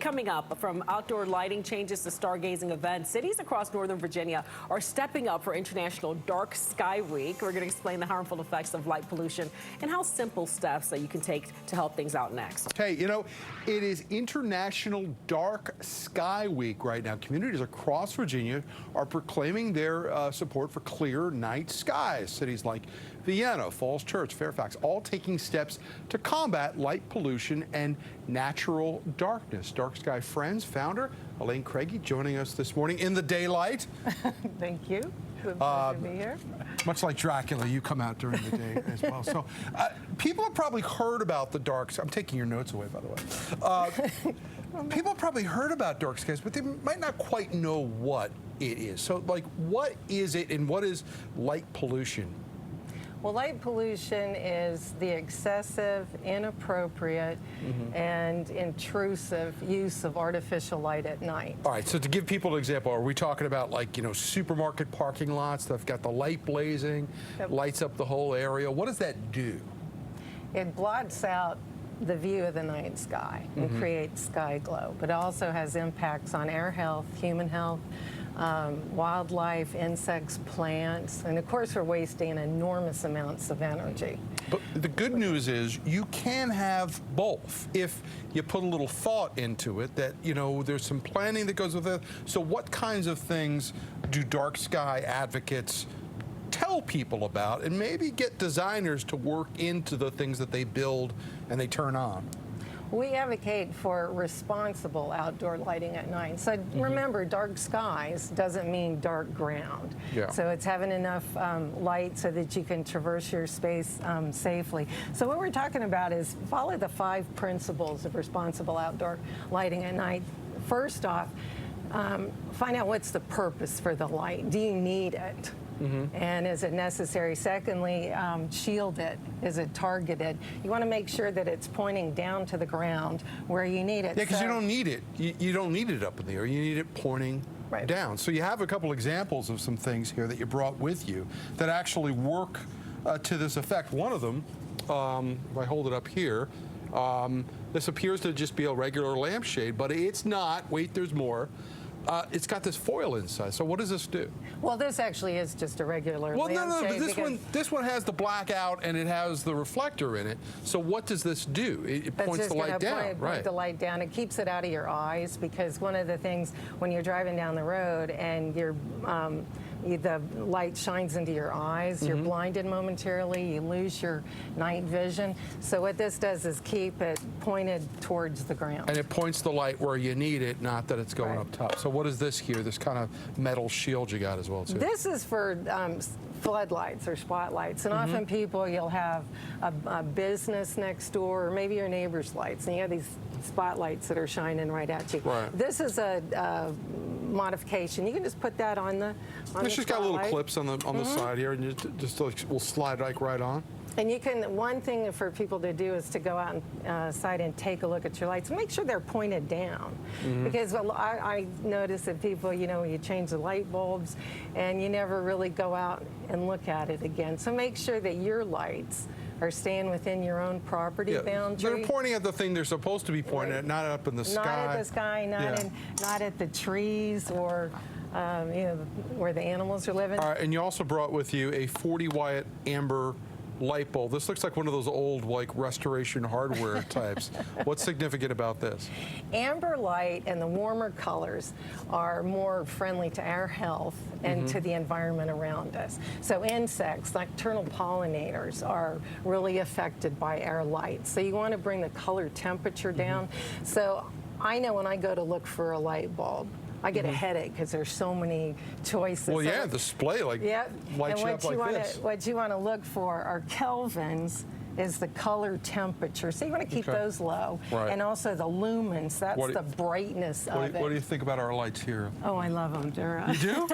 Coming up, from outdoor lighting changes to stargazing events, cities across Northern Virginia are stepping up for International Dark Sky Week. We're going to explain the harmful effects of light pollution and how simple steps that you can take to help things out next. Hey, you know, it is International Dark Sky Week right now. Communities across Virginia are proclaiming their support for clear night skies. Cities like Vienna, Falls Church, Fairfax, all taking steps to combat light pollution and natural darkness. Dark Sky Friends founder Elaine Craigie joining us this morning in the daylight. Thank you. Good pleasure to be here. Much like Dracula, you come out during the day as well. So people have probably heard about the dark sky. I'm taking your notes away, by the way. People have probably heard about dark skies, but they might not quite know what it is. So, like, what is it and what is light pollution? Well, light pollution is the excessive, inappropriate, and intrusive use of artificial light at night. All right, so to give people an example, are we talking about, like, you know, supermarket parking lots that have got the light blazing, lights up the whole area? What does that do? It blots out the view of the night sky and creates sky glow, but it also has impacts on air health, human health, wildlife, insects, plants, and of course we're wasting enormous amounts of energy. But the good news is you can have both if you put a little thought into it, that, you know, there's some planning that goes with it. So what kinds of things do dark sky advocates tell people about and maybe get designers to work into the things that they build and they turn on? We advocate for responsible outdoor lighting at night. So remember, dark skies doesn't mean dark ground. Yeah. So it's having enough light so that you can traverse your space safely. So what we're talking about is follow the 5 principles of responsible outdoor lighting at night. First off, find out what's the purpose for the light. Do you need it? And is it necessary? Secondly, shield it. Is it targeted? You want to make sure that it's pointing down to the ground where you need it. Yeah, because you don't need it. You don't need it up in the air. You need it pointing down. So you have a couple examples of some things here that you brought with you that actually work to this effect. One of them, if I hold it up here, this appears to just be a regular lampshade, but it's not. Wait, there's more. It's got this foil inside. So what does this do? Well, this actually is just a regular lampshade. Well, no, but this one has the blackout and it has the reflector in it. So what does this do? It points the light down, point the light down. It keeps it out of your eyes, because one of the things when you're driving down the road and you're the light shines into your eyes, you're blinded momentarily, you lose your night vision. So what this does is keep it pointed towards the ground. And it points the light where you need it, not that it's going up top. So what is this here, this kind of metal shield you got as well, too? This is for floodlights or spotlights, and often people, you'll have a business next door, or maybe your neighbor's lights, and you have these spotlights that are shining right at you. This is a modification. You can just put that on the It's just got little clips on the side here, and you just will slide like right on. And you can, one thing for people to do is to go out outside and take a look at your lights. Make sure they're pointed down. Because I notice that people, you know, you change the light bulbs and you never really go out and look at it again. So make sure that your lights are staying within your own property boundary. They're pointing at the thing they're supposed to be pointing at, not up in the sky. Not at the sky, not at the trees or you know, where the animals are living. All right, and you also brought with you a 40-watt amber light bulb. This looks like one of those old, like, restoration hardware types. What's significant about this? Amber light and the warmer colors are more friendly to our health and to the environment around us. So insects, nocturnal pollinators, are really affected by our light. So you want to bring the color temperature down. So I know when I go to look for a light bulb, I get a headache because there's so many choices. Well, yeah, the display lights you up like this. What you want to look for are kelvins, is the color temperature. So you want to keep those low. And also the lumens, that's the brightness of it. What do you think about our lights here? Oh, I love them, Dura. You do?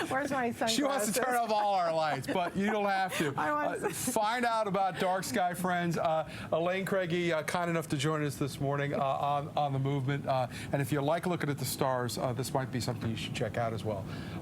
Where's my sunglasses? She wants to turn off all our lights, but you don't have to. Find out about Dark Sky Friends. Elaine Craigie, kind enough to join us this morning on the movement. And if you like looking at the stars, this might be something you should check out as well.